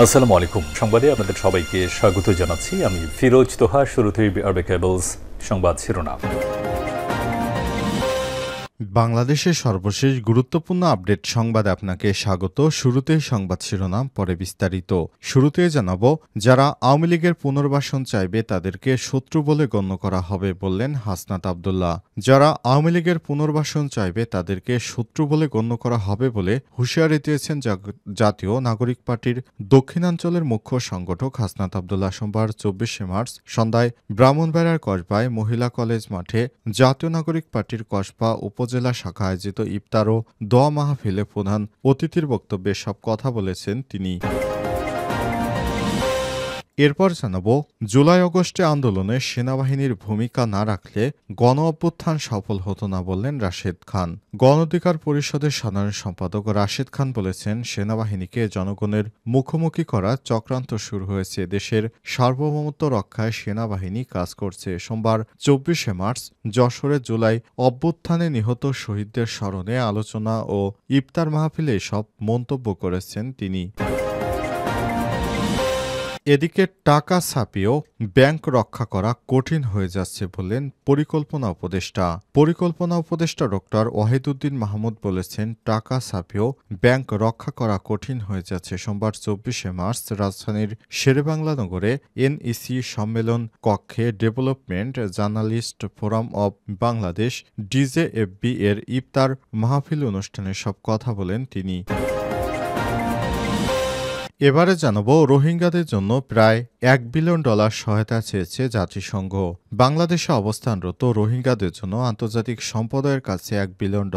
আসসালামু আলাইকুম। সংবাদে আপনাদের সবাইকে স্বাগত জানাচ্ছি। আমি ফিরোজ তোহা। শুরুতেই আরবে কেবলস সংবাদ শিরোনাম। বাংলাদেশের সর্বশেষ গুরুত্বপূর্ণ আপডেট সংবাদে আপনাকে স্বাগত। শুরুতেই সংবাদ শিরোনাম, পরে বিস্তারিত। শুরুতে জানাবো, যারা আওয়ামী লীগের পুনর্বাসন চাইবে তাদেরকে শত্রু বলে গণ্য করা হবে বললেন হাসনাত আব্দুল্লাহ। যারা আওয়ামী লীগের পুনর্বাসন চাইবে তাদেরকে শত্রু বলে গণ্য করা হবে বলে হুঁশিয়ারি দিয়েছেন জাতীয় নাগরিক পার্টির দক্ষিণাঞ্চলের মুখ্য সংগঠক হাসনাত আব্দুল্লাহ। সোমবার ২৪শে মার্চ সন্ধ্যায় ব্রাহ্মণবাড়িয়ার কসবায় মহিলা কলেজ মাঠে জাতীয় নাগরিক পার্টির কসবা উপজেলা শাখা আয়োজিত ইফতার ও দোয়া মাহফিলে প্রধান অতিথির বক্তব্যে সব কথা বলেছেন তিনি। এরপর জানাব, জুলাই আগস্টে আন্দোলনে সেনাবাহিনীর ভূমিকা না রাখলে গণ অভ্যুত্থান সফল হতো না বললেন রাশেদ খান। গণ অধিকার পরিষদের সাধারণ সম্পাদক রাশেদ খান বলেছেন, সেনাবাহিনীকে জনগণের মুখোমুখি করা চক্রান্ত শুরু হয়েছে। দেশের সার্বভৌমত্ব রক্ষায় সেনাবাহিনী কাজ করছে। সোমবার ২৪শে মার্চ যশোরে জুলাই অভ্যুত্থানে নিহত শহীদদের স্মরণে আলোচনা ও ইফতার মাহফিলে এসব মন্তব্য করেছেন তিনি। এদিকে টাকা ছাপিয়েও ব্যাংক রক্ষা করা কঠিন হয়ে যাচ্ছে বললেন পরিকল্পনা উপদেষ্টা ডক্টর ওয়াহিদুদ্দিন মাহমুদ বলেছেন, টাকা ছাপিয়েও ব্যাংক রক্ষা করা কঠিন হয়ে যাচ্ছে। সোমবার ২৪শে মার্চ রাজধানীর শেরেবাংলা নগরে এনইসি সম্মেলন কক্ষে development journalist forum of Bangladesh DJFB এর ইফতার মাহফিল অনুষ্ঠানে সব কথা বলেন তিনি। এবারে জানাবো, রোহিঙ্গাদের জন্য প্রায় $1 বিলিয়ন সহায়তা চেয়েছে জাতিসংঘ। বাংলাদেশে অবস্থানরত রোহিঙ্গাদের জন্য আন্তর্জাতিক সম্প্রদায়ের কাছে $1 বিলিয়ন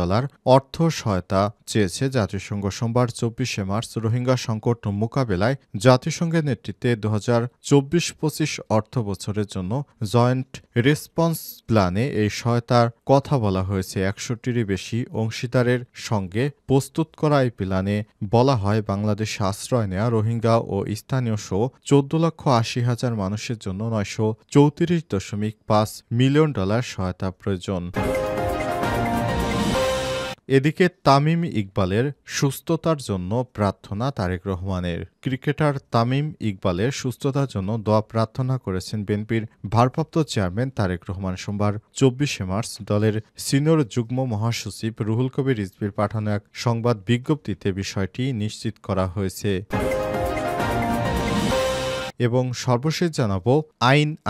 অর্থ সহায়তা চেয়েছে জাতিসংঘ। সোমবার ২৪শে মার্চ রোহিঙ্গা সংকট মোকাবেলায় জাতিসংঘের নেতৃত্বে ২০২৪-২৫ অর্থ বছরের জন্য জয়েন্ট রেসপন্স প্ল্যানে এই সহায়তার কথা বলা হয়েছে। ৬১টিরই বেশি অংশীদারের সঙ্গে প্রস্তুত করা এই প্ল্যানে বলা হয়, বাংলাদেশে আশ্রয় নেয়া রোহিঙ্গা ও স্থানীয় সহ ১৪,৮০,০০০ মানুষের জন্য $৯৩.৫ মিলিয়ন সহায়তা প্রয়োজন। এদিকে তামিম ইকবালের সুস্থতার জন্য প্রার্থনা তারেক রহমানের। ক্রিকেটার তামিম ইকবালের সুস্থতার জন্য দোয়া প্রার্থনা করেছেন বিএনপির ভারপ্রাপ্ত চেয়ারম্যান তারেক রহমান। সোমবার ২৪শে মার্চ দলের সিনিয়র যুগ্ম মহাসচিব রুহুল কবির রিজভীর পাঠানো এক সংবাদ বিজ্ঞপ্তিতে বিষয়টি নিশ্চিত করা হয়েছে। এবং সর্বশেষ জানাবো,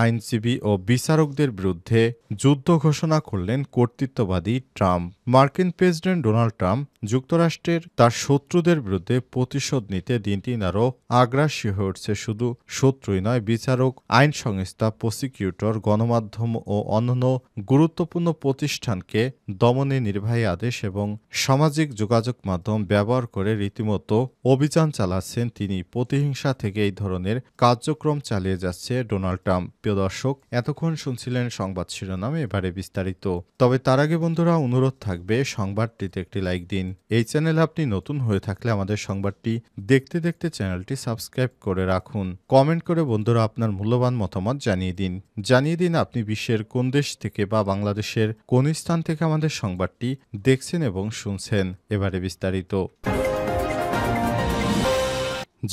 আইনজীবী ও বিচারকদের বিরুদ্ধে যুদ্ধ ঘোষণা করলেন কর্তৃত্ববাদী ট্রাম্প। মার্কিন প্রেসিডেন্ট ডোনাল্ড ট্রাম্প যুক্তরাষ্ট্রের তার শত্রুদের বিরুদ্ধে প্রতিশোধ নিতে দিন দিন আরও আগ্রাসী হয়ে উঠছে। শুধু শত্রুই নয়, বিচারক, আইন সংস্থা, প্রসিকিউটর, গণমাধ্যম ও অন্যান্য গুরুত্বপূর্ণ প্রতিষ্ঠানকে দমনে নির্বাহী আদেশ এবং সামাজিক যোগাযোগ মাধ্যম ব্যবহার করে রীতিমতো অভিযান চালাচ্ছেন তিনি। প্রতিহিংসা থেকে এই ধরনের কার্যক্রম চালিয়ে যাচ্ছে ডোনাল্ড ট্রাম্প। প্রিয় দর্শক, এতক্ষণ শুনছিলেন সংবাদ শিরোনাম, এবারে বিস্তারিত। তবে তার আগে বন্ধুরা, অনুরোধ থাকবে সংবাদটিতে একটি লাইক দিন। এই চ্যানেলে আপনি নতুন হয়ে থাকলে আমাদের সংবাদটি দেখতে দেখতে চ্যানেলটি সাবস্ক্রাইব করে রাখুন। কমেন্ট করে বন্ধুরা আপনার মূল্যবান মতামত জানিয়ে দিন আপনি বিশ্বের কোন দেশ থেকে বা বাংলাদেশের কোন স্থান থেকে আমাদের সংবাদটি দেখছেন এবং শুনছেন। এবারে বিস্তারিত।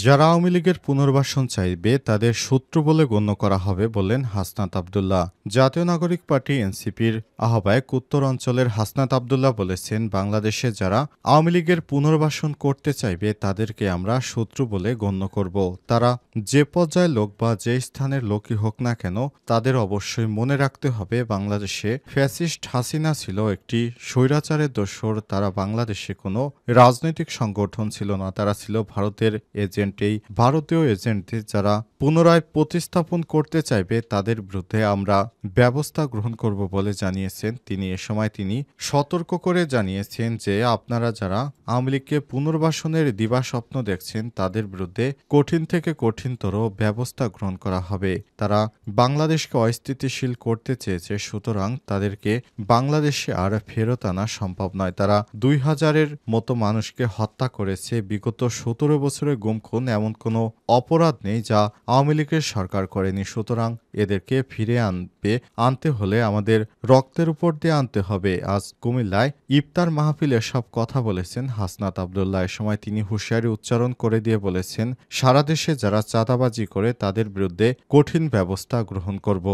যারা আওয়ামী লীগের পুনর্বাসন চাইবে তাদের শত্রু বলে গণ্য করা হবে বললেন হাসনাত আব্দুল্লাহ। জাতীয় নাগরিক পার্টি এনসিপির আহ্বায়ক উত্তর অঞ্চলের হাসনাত আব্দুল্লাহ বলেছেন, বাংলাদেশে যারা আওয়ামী লীগের পুনর্বাসন করতে চাইবে তাদেরকে আমরা শত্রু বলে গণ্য করব। তারা যে পর্যায়ের লোক বা যে স্থানের লোকই হোক না কেন, তাদের অবশ্যই মনে রাখতে হবে, বাংলাদেশে ফ্যাসিস্ট হাসিনা ছিল একটি স্বৈরাচারের দোসর। তারা বাংলাদেশে কোনো রাজনৈতিক সংগঠন ছিল না, তারা ছিল ভারতের এজেন্ট। এই ভারতীয় এজেন্টদের যারা পুনরায় প্রতিস্থাপন করতে চাইবে তাদের বিরুদ্ধে আমরা ব্যবস্থা গ্রহণ করব বলে জানিয়েছেন তিনি। এ সময় তিনি সতর্ক করে জানিয়েছেন যে আপনারা যারা আওয়ামী লীগকে পুনর্বাসনের দিবাস্বপ্ন দেখছেন তাদের বিরুদ্ধে কঠিন থেকে কঠিনতর ব্যবস্থা গ্রহণ করা হবে। তারা বাংলাদেশকে অস্থিতিশীল করতে চেয়েছে, সুতরাং তাদেরকে বাংলাদেশে আর ফেরত আনা সম্ভব নয়। তারা ২,০০০-এর মতো মানুষকে হত্যা করেছে। বিগত ১৭ বছরে গুম খুন এমন কোনো অপরাধ নেই যা আওয়ামী লীগের সরকার করেনি, সুতরাং এদেরকে ফিরে আনতে হলে আমাদের রক্তের উপর দিয়ে আনতে হবে। আজ কুমিল্লায় ইফতার মাহফিলে সব কথা বলেছেন হাসনাত আব্দুল্লাহ। এ সময় তিনি হুঁশিয়ারি উচ্চারণ করে দিয়ে বলেছেন, সারা দেশে যারা চাঁদাবাজি করে তাদের বিরুদ্ধে কঠিন ব্যবস্থা গ্রহণ করব।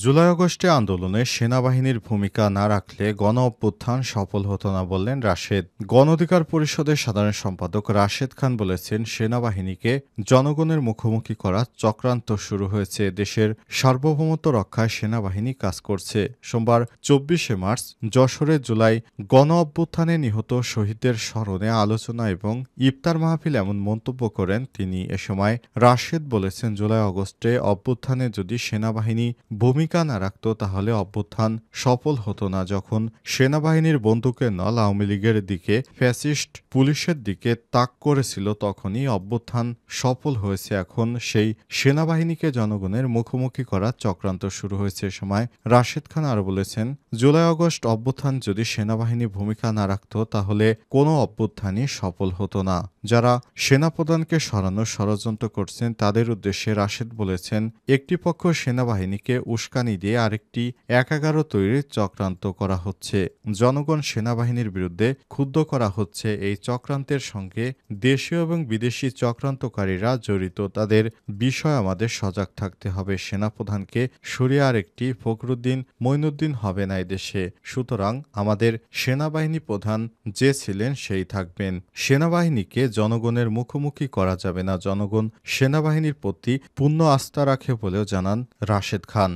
জুলাই আগস্টে আন্দোলনে সেনাবাহিনীর ভূমিকা না রাখলে গণ অভ্যুত্থান সফল হতো না বললেন রাশেদ। গণ অধিকার পরিষদের সাধারণ সম্পাদক রাশেদ খান বলেছেন, সেনাবাহিনীকে জনগণের মুখোমুখি করা চক্রান্ত শুরু হয়েছে। দেশের সার্বভৌমত্ব রক্ষায় সেনাবাহিনী কাজ করছে। সোমবার 24শে মার্চ যশোরে জুলাই গণ অভ্যুত্থানে নিহত শহীদদের স্মরণে আলোচনা এবং ইফতার মাহফিল এমন মন্তব্য করেন তিনি। এ সময় রাশেদ বলেছেন, জুলাই আগস্টে অভ্যুত্থানে যদি সেনাবাহিনী ভূমিকা না রাখত তাহলে অভ্যুত্থান সফল হতো না। যখন সেনাবাহিনীর বন্দুকের নল আওয়ামী লীগের দিকে, ফ্যাসিস্ট পুলিশের দিকে তাক করেছিল, তখনই অভ্যুত্থান সফল হয়েছে। এখন সেই সেনাবাহিনীকে জনগণের মুখোমুখি করার চক্রান্ত শুরু হয়েছে। সময় রাশেদ খান আরও বলেছেন, জুলাই আগস্ট অভ্যুত্থান যদি সেনাবাহিনী ভূমিকা না রাখত তাহলে কোনো অভ্যুত্থানই সফল হতো না। যারা সেনাপ্রধানকে সরানোর ষড়যন্ত্র করছেন তাদের উদ্দেশ্যে রাশেদ বলেছেন, একটি পক্ষ সেনাবাহিনীকে উস্কানি দিয়ে আরেকটি ১১ তৈরির চক্রান্ত করা হচ্ছে। জনগণ সেনাবাহিনীর বিরুদ্ধে ক্ষুব্ধ করা হচ্ছে। এই চক্রান্তের সঙ্গে দেশীয় এবং বিদেশি চক্রান্তকারীরা জড়িত। তাদের বিষয় আমাদের সজাগ থাকতে হবে। সেনাপ্রধানকে সরিয়ে আরেকটি ফখরুদ্দিন মঈনুদ্দিন হবে না এদেশে। সুতরাং আমাদের সেনাবাহিনী প্রধান যে ছিলেন সেই থাকবেন। সেনাবাহিনীকে জনগণের মুখোমুখি করা যাবে না। জনগণ সেনাবাহিনীর প্রতি পূর্ণ আস্থা রাখে বলেও জানান রাশেদ খান।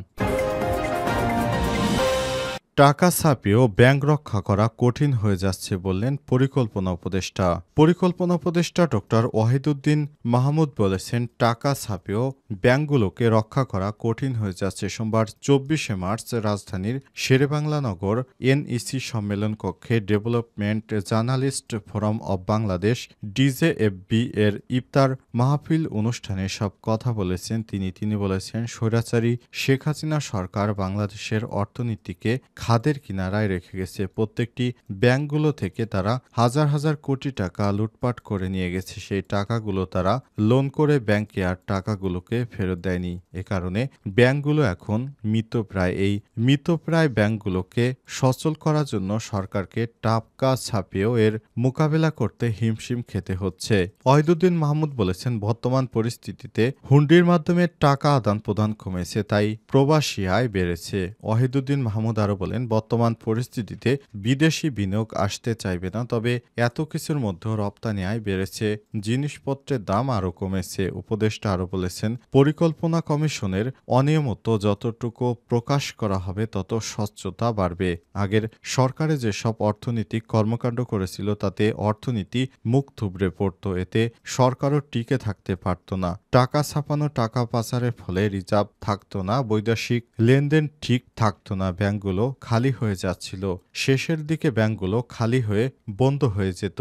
টাকা ছাপিয়েও ব্যাংক রক্ষা করা কঠিন হয়ে যাচ্ছে বললেন পরিকল্পনা উপদেষ্টা। পরিকল্পনা উপদেষ্টা ডক্টর ওয়াহিদুদ্দিন মাহমুদ বলেছেন, টাকা ছাপিয়েও ব্যাংকগুলোকে রক্ষা করা কঠিন হয়ে যাচ্ছে। সোমবার 24শে মার্চ রাজধানীর শেরেবাংলা নগর এনইসি সম্মেলন কক্ষে development journalist forum of Bangladesh DJFB এর ইফতার মাহফিল অনুষ্ঠানে সব কথা বলেছেন তিনি বলেছেন, স্বৈরাচারী শেখ হাসিনা সরকার বাংলাদেশের অর্থনীতিকে খাদের কিনারায় রেখে গেছে। প্রত্যেকটি ব্যাংকগুলো থেকে তারা হাজার হাজার কোটি টাকা লুটপাট করে নিয়ে গেছে। সেই টাকাগুলো তারা লোন করে ব্যাংকে আর টাকাগুলোকে ফেরত দেয়নি। এ কারণে ব্যাংকগুলো এখন মৃতপ্রায়। এই মৃতপ্রায় ব্যাংকগুলোকে সচল করার জন্য সরকারকে টাকা ছাপিয়েও এর মোকাবেলা করতে হিমশিম খেতে হচ্ছে। ওয়াহিদুদ্দিন মাহমুদ বলেছেন, বর্তমান পরিস্থিতিতে হুন্ডির মাধ্যমে টাকা আদান প্রদান কমেছে, তাই প্রবাসী আয় বেড়েছে। ওয়াহিদুদ্দিন মাহমুদ আরও বলেন, বর্তমান পরিস্থিতিতে বিদেশি বিনিয়োগ আসতে চাইবে না, তবে এত কিছুর মধ্যেও রপ্তানি আয় বেড়েছে, জিনিসপত্রের দাম আরও কমেছে। উপদেষ্টা আরও বলেছেন, পরিকল্পনা কমিশনের অনিয়মিত যতটুকু প্রকাশ করা হবে তত স্বচ্ছতা বাড়বে। আগের সরকারে যেসব অর্থনৈতিক কর্মকাণ্ড করেছিল তাতে অর্থনীতি মুখ থুবড়ে পড়ত, এতে সরকারও টিকে থাকতে পারত না। টাকা ছাপানো, টাকা পাচারের ফলে রিজার্ভ থাকতো না, বৈদেশিক লেনদেন ঠিক থাকতো না, ব্যাংকগুলো খালি হয়ে যাচ্ছিল। শেষের দিকে ব্যাংকগুলো খালি হয়ে বন্ধ হয়ে যেত।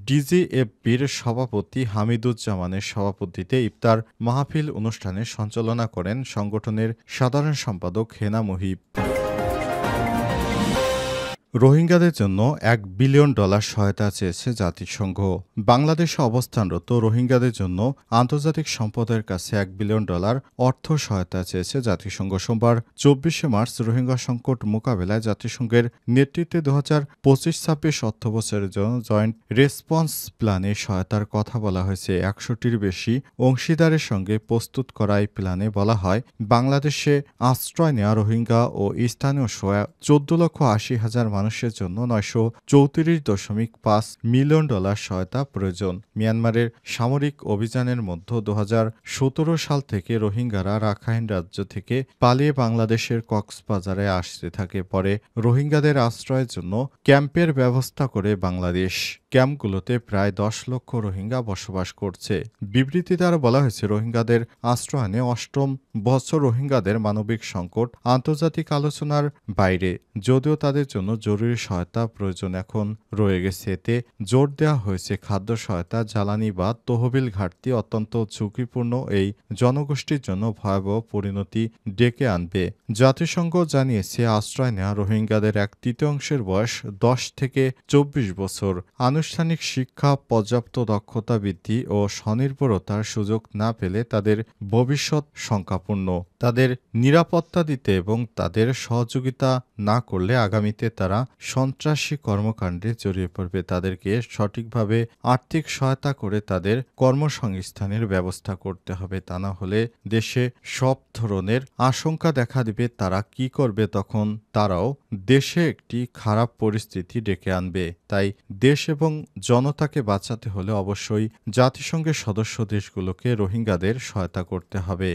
ডিজিএফবির সভাপতি হামিদুজ্জামানের সভাপতিত্বে ইফতার মাহফিল অনুষ্ঠানে সঞ্চালনা করেন সংগঠনের সাধারণ সম্পাদক হেনা মুহিব। রোহিঙ্গাদের জন্য $1 বিলিয়ন সহায়তা চেয়েছে জাতিসংঘ। বাংলাদেশে অবস্থানরত রোহিঙ্গাদের জন্য আন্তর্জাতিক সম্প্রদায়ের কাছে $1 বিলিয়ন অর্থ সহায়তা চেয়েছে জাতিসংঘ। সোমবার 24শে মার্চ রোহিঙ্গা সংকট মোকাবেলায় জাতিসংঘের নেতৃত্বে 2025-26 অর্থবছরের জন্য জয়েন্ট রেসপন্স প্ল্যানে সহায়তার কথা বলা হয়েছে। 100টির বেশি অংশীদারের সঙ্গে প্রস্তুত করা এই প্ল্যানে বলা হয়, বাংলাদেশে আশ্রয় নেওয়া রোহিঙ্গা ও স্থানীয় 14,80,000 মানুষের জন্য $934.5 মিলিয়ন সহায়তা প্রয়োজন। মিয়ানমারের সামরিক অভিযানের মধ্যে 2017 সাল থেকে রোহিঙ্গারা রাখাইন রাজ্য থেকে পালিয়ে বাংলাদেশের কক্সবাজারে আসতে থাকে। পরে রোহিঙ্গাদের আশ্রয়ের জন্য ক্যাম্পের ব্যবস্থা করে বাংলাদেশ। ক্যাম্পগুলোতে প্রায় 10 লক্ষ রোহিঙ্গা বসবাস করছে। বিবৃতিতে আরও বলা হয়েছে, রোহিঙ্গাদের আশ্রয়নে 8ম বছর রোহিঙ্গাদের মানবিক সংকট আন্তর্জাতিক আলোচনার বাইরে, যদিও তাদের জন্য জরুরি সহায়তা প্রয়োজন এখন রয়ে গেছে। এতে জোর দেওয়া হয়েছে খাদ্য সহায়তা, জ্বালানি বা তহবিল ঘাটতি অত্যন্ত ঝুঁকিপূর্ণ এই জনগোষ্ঠীর জন্য ভয়াবহ পরিণতি ডেকে আনবে। জাতিসংঘ জানিয়েছে আশ্রয় নেওয়া রোহিঙ্গাদের এক তৃতীয়াংশের বয়স 10 থেকে 24 বছর। আনুষ্ঠানিক শিক্ষা, পর্যাপ্ত দক্ষতা বৃদ্ধি ও স্বনির্ভরতার সুযোগ না পেলে তাদের ভবিষ্যৎ শঙ্কাপূর্ণ। তাদের নিরাপত্তা দিতে এবং তাদের সহযোগিতা না করলে আগামীতে তারা সন্ত্রাসী কর্মকাণ্ডে জড়িয়ে পড়বে। তাদেরকে সঠিকভাবে আর্থিক সহায়তা করে তাদের কর্মসংস্থানের ব্যবস্থা করতে হবে। তা না হলে দেশে সব ধরনের আশঙ্কা দেখা দিবে। তারা কি করবে তখন? তারাও দেশে একটি খারাপ পরিস্থিতি ডেকে আনবে। তাই দেশ এবং জনতাকে বাঁচাতে হলে অবশ্যই জাতিসংঘের সদস্য দেশগুলোকে রোহিঙ্গাদের সহায়তা করতে হবে।